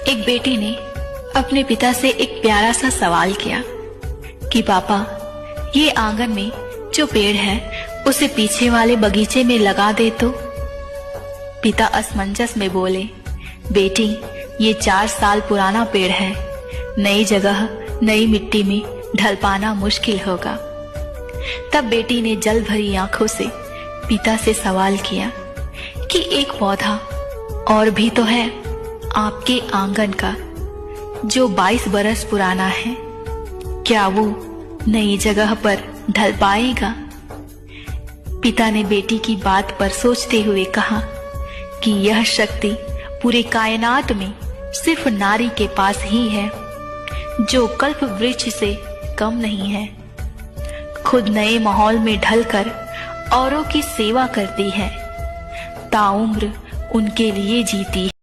एक बेटी ने अपने पिता से एक प्यारा सा सवाल किया कि पापा, ये आंगन में जो पेड़ है उसे पीछे वाले बगीचे में लगा दे तो। पिता असमंजस में बोले, बेटी, ये 4 साल पुराना पेड़ है, नई जगह नई मिट्टी में ढल पाना मुश्किल होगा। तब बेटी ने जल भरी आंखों से पिता से सवाल किया कि एक पौधा और भी तो है आपके आंगन का जो 22 बरस पुराना है, क्या वो नई जगह पर ढल पाएगा? पिता ने बेटी की बात पर सोचते हुए कहा कि यह शक्ति पूरे कायनात में सिर्फ नारी के पास ही है, जो कल्प वृक्ष से कम नहीं है, खुद नए माहौल में ढलकर औरों की सेवा करती है, ताउम्र उनके लिए जीती है।